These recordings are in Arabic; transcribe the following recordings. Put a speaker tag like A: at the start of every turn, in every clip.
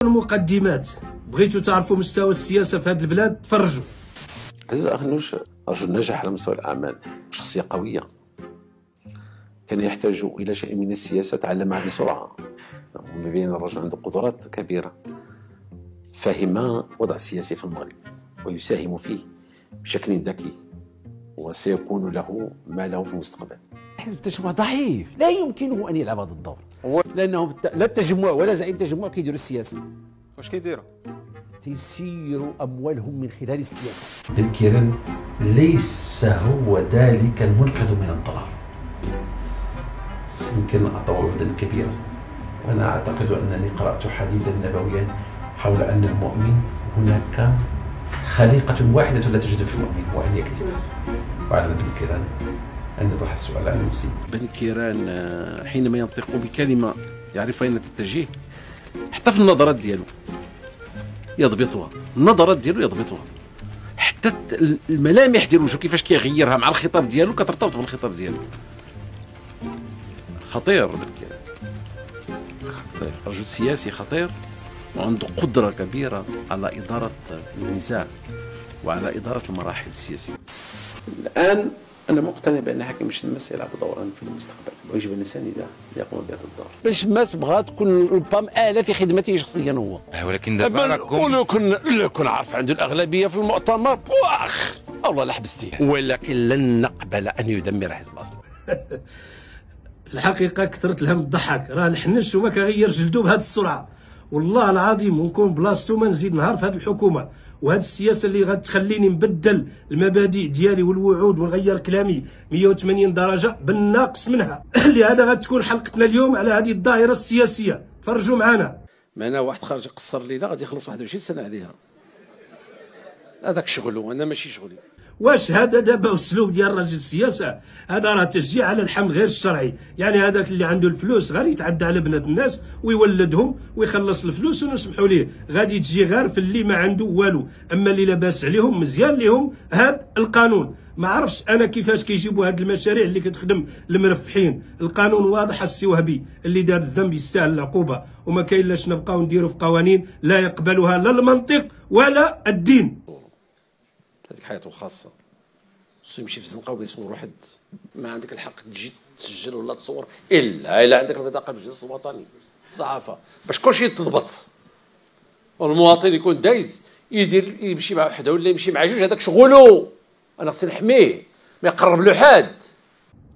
A: المقدمات. بغيتوا تعرفوا مستوى السياسة في هذه البلاد؟ تفرجوا.
B: عزيز أخنوش رجل ناجح على مستوى الأعمال، شخصية قوية، كان يحتاج إلى شيء من السياسة تعلمها بسرعة، ومبين الرجل عنده قدرات كبيرة، فهم وضع السياسي في المغرب ويساهم فيه بشكل ذكي، وسيكون له ما له في المستقبل.
C: حزب التجمع ضعيف، لا يمكنه أن يلعب هذا الدور، لأنه لا التجمع ولا زعيم التجمع كيديروا السياسة.
D: واش كيديروا؟
C: تيسيروا أموالهم من خلال السياسة.
E: بن كيران ليس هو ذلك المنقذ من الضلال. يمكن أعطى وعودا كبيرة، وأنا أعتقد أنني قرأت حديثا نبويا حول أن المؤمن هناك خليقة واحدة لا توجد في المؤمن، وأن يكذب. وعلى بن كيران أن يطرح السؤال على نفسه.
F: بن كيران حينما ينطق بكلمة يعرف أين تتجه، حتى في النظرات ديالو يضبطها، النظرات ديالو يضبطها، حتى الملامح ديال وجهه كيفاش كيغيرها مع الخطاب ديالو كترتبط بالخطاب ديالو. خطير بن كيران، خطير، رجل سياسي خطير، وعنده قدرة كبيرة على إدارة النزاع وعلى إدارة المراحل السياسية.
B: الآن أنا مقتنع بأن حكيم بن شماس يلعب دورا في المستقبل، ويجب الإنسان إذا يقوم بهذا الدور.
C: بن شماس بغى تكون ربما آلة في خدمته شخصيا هو،
D: ولكن دابا
C: ولو كن عارف عنده الأغلبية في المؤتمر واخ الله لا حبستيه، ولكن لن نقبل أن يدمر حزب الله.
A: الحقيقة كثرت لها من الضحك، راه الحنش وما كغير جلدو بهذه السرعة، والله العظيم ونكون بلاصتو ما نزيد نهار في هذه الحكومة وهذه السياسة اللي غتخليني نبدل المبادئ ديالي والوعود ونغير كلامي 180 درجة بالناقص منها. لهذا غتكون حلقتنا اليوم على هذه الظاهرة السياسية، فرجوا معنا.
F: معنا واحد خارج يقصر ليلة غادي يخلص 21 سنة عليها، هذاك شغله، أنا ماشي شغلي.
A: واش هذا دابا اسلوب ديال راجل السياسه؟ هذا راه تشجيع على الحمل غير الشرعي، يعني هذاك اللي عنده الفلوس غير يتعدى على بنات الناس ويولدهم ويخلص الفلوس ونسمحوا ليه، غادي تجي غير في اللي ما عنده والو، اما اللي لاباس عليهم مزيان ليهم هذا القانون. ما عرفش انا كيفاش كيجيبوا هاد المشاريع اللي كتخدم المرفحين. القانون واضح، السي وهبي اللي دار الذنب يستاهل العقوبه، وما كاين لاش نبقاو نديروا في قوانين لا يقبلها لا المنطق ولا الدين.
F: هذيك حياته الخاصة، خصو يمشي في الزنقة ويصور واحد، ما عندك الحق تجي تسجل ولا تصور إلا عندك البطاقة بالجنس الوطني، الصحافة، باش كلشي يتضبط، والمواطن يكون دايز يدير يمشي مع وحده ولا يمشي مع جوج، هذاك شغلو، أنا خصني نحميه ما يقرب له حد.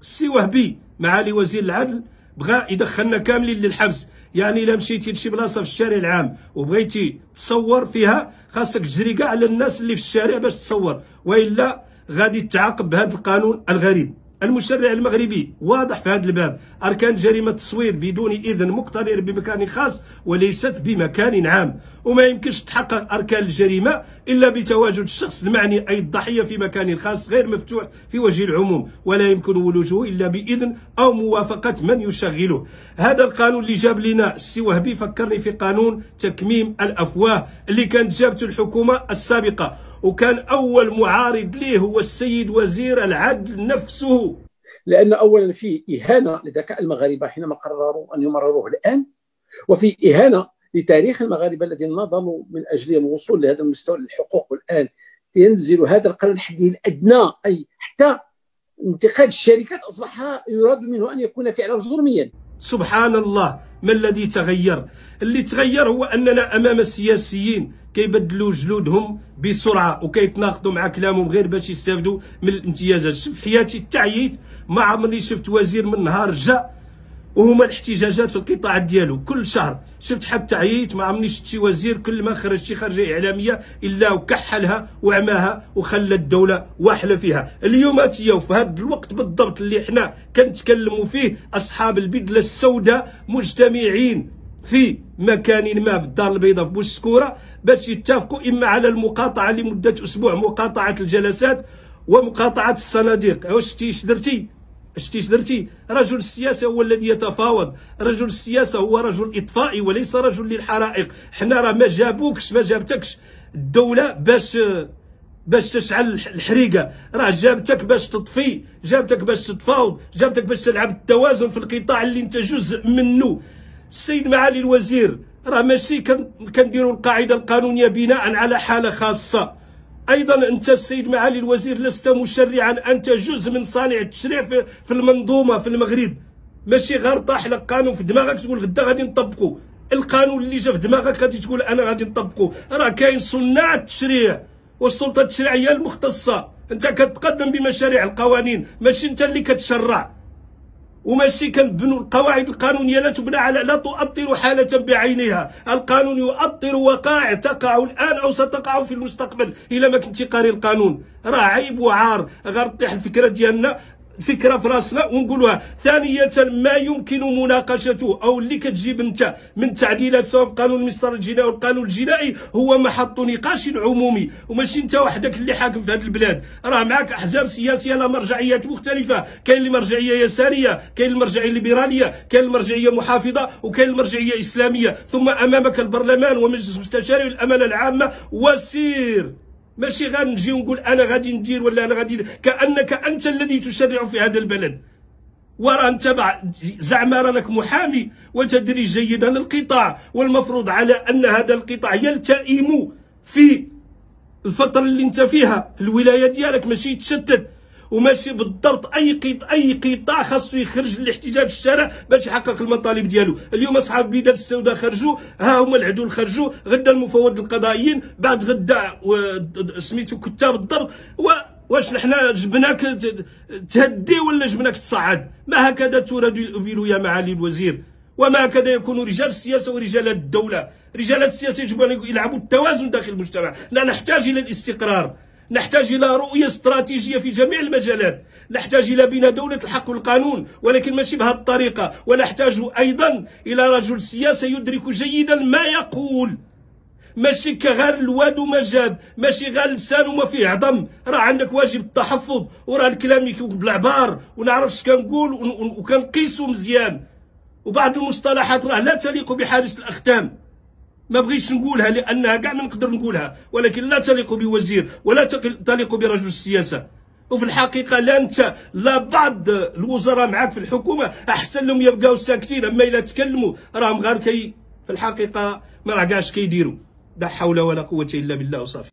A: السي وهبي معالي وزير العدل بغى يدخلنا كاملين للحبس، يعني الا مشيتي لشي بلاصه في الشارع العام وبغيتي تصور فيها خاصك تجري كاع على الناس اللي في الشارع باش تصور، والا غادي تعاقب بهذا القانون الغريب. المشرع المغربي واضح في هذا الباب، أركان جريمة التصوير بدون إذن مقترن بمكان خاص وليست بمكان عام، وما يمكنش تحقق أركان الجريمة إلا بتواجد الشخص المعني أي الضحية في مكان خاص غير مفتوح في وجه العموم، ولا يمكن ولوجه إلا بإذن أو موافقة من يشغله. هذا القانون اللي جاب لنا السي وهبي فكرني في قانون تكميم الأفواه اللي كانت جابته الحكومة السابقة، وكان أول معارض ليه هو السيد وزير العدل نفسه،
G: لأن أولا في إهانة لذكاء المغاربة حينما قرروا أن يمرروه الآن، وفي إهانة لتاريخ المغاربة الذين نضلوا من أجل الوصول لهذا المستوى للحقوق، والآن ينزل هذا القانون الحدي الأدنى، أي حتى انتقاد الشركات أصبح يراد منه أن يكون فعلا جرميا.
A: سبحان الله، ما الذي تغير؟ اللي تغير هو أننا أمام السياسيين كيبدلوا جلودهم بسرعه وكيتناقضوا مع كلامهم غير باش يستافدوا من الامتيازات. شوف حياتي التعييت، ما عمرني شفت وزير من نهار جا وهما الاحتجاجات في القطاع ديالو كل شهر، شفت حتى عييت ما عمرني شفت شي وزير كل ما خرج شي خرجه اعلاميه الا وكحلها وعماها وخلى الدوله واحله فيها. اليوم تيا في هذا الوقت بالضبط اللي حنا كنتكلموا فيه اصحاب البدله السوداء مجتمعين في مكان ما في الدار البيضاء في بوسكوره باش يتفقوا اما على المقاطعه لمده اسبوع، مقاطعه الجلسات ومقاطعه الصناديق. شتي درتي؟ رجل السياسه هو الذي يتفاوض، رجل السياسه هو رجل اطفائي وليس رجل للحرائق. حنا راه ما جابتكش الدوله باش تشعل الحريقه، راه جابتك باش تطفي، جابتك باش تتفاوض، جابتك باش تلعب التوازن في القطاع اللي انت جزء منه. السيد معالي الوزير راه ماشي كنديروا القاعده القانونيه بناء على حاله خاصه. ايضا انت السيد معالي الوزير لست مشرعا، انت جزء من صانع التشريع في المنظومه في المغرب، ماشي غير طاح لك قانون في دماغك تقول غدا غادي نطبقوا القانون اللي جا في دماغك غادي تقول انا غادي نطبقوا. راه كاين صناع التشريع والسلطه التشريعيه المختصه، انت كتقدم بمشاريع القوانين ماشي انت اللي كتشرع، وماشي كنبنوا القواعد القانونيه لا تبنى على لا تؤطر حاله بعينها. القانون يؤطر وقائع تقع الان او ستقع في المستقبل الا ما كنتي قاري القانون. راه عيب وعار غير طيح الفكره ديالنا فكره في راسنا ونقولوها. ثانيا ما يمكن مناقشته او اللي كتجيب انت من تعديلات سواء في قانون المسطره الجنائي والقانون الجنائي هو محط نقاش عمومي، وماشي انت وحدك اللي حاكم في هذه البلاد. راه معك احزاب سياسيه لها مرجعيات مختلفه، كاين اللي مرجعيه يساريه، كاين المرجعيه الليبراليه، كاين المرجعيه محافظه، وكاين المرجعيه اسلاميه، ثم امامك البرلمان ومجلس المستشاري والامانه العامه وسير. ماشي غنجي ونقول انا غادي ندير ولا انا غادي، كانك انت الذي تشرع في هذا البلد. وراه انت زعما رانك محامي وتدري جيدا القطاع، والمفروض على ان هذا القطاع يلتئم في الفتره اللي انت فيها في الولايه ديالك، ماشي يتشتت، وماشي بالضبط اي قطاع خاصو يخرج للاحتجاج في الشارع باش يحقق المطالب ديالو. اليوم اصحاب البلاد السوداء خرجوا، ها هما العدول خرجوا، غدا المفوض القضائيين، بعد غدا سميتو كتاب الضبط. واش نحنا جبناك تهدي ولا جبناك تصعد؟ ما هكذا تراد الابل يا معالي الوزير، وما هكذا يكون رجال السياسه ورجال الدوله. رجال السياسه يجب ان يلعبوا التوازن داخل المجتمع. لا نحتاج الى الاستقرار، نحتاج إلى رؤية استراتيجية في جميع المجالات، نحتاج إلى بناء دولة الحق والقانون ولكن ماشي بهذه الطريقة، ونحتاج أيضا إلى رجل سياسة يدرك جيدا ما يقول، ماشي كغير الواد وما جاب، ماشي غير لسان وما فيه عظم. راه عندك واجب التحفظ، وراه الكلام يكون بالعبار ونعرف كنقول وكنقيسو مزيان، وبعض المصطلحات راه لا تليق بحارس الأختام. ما بغيتش نقولها لانها كاع ما نقدر نقولها، ولكن لا تليق بوزير ولا تليق برجل السياسه. وفي الحقيقه لا انت لا بعض الوزراء معاك في الحكومه احسن لهم يبقاو ساكتين، اما الا تكلموا راهم غير في الحقيقه ما راه كاعش كيديروا. لا حول ولا قوه الا بالله وصافي.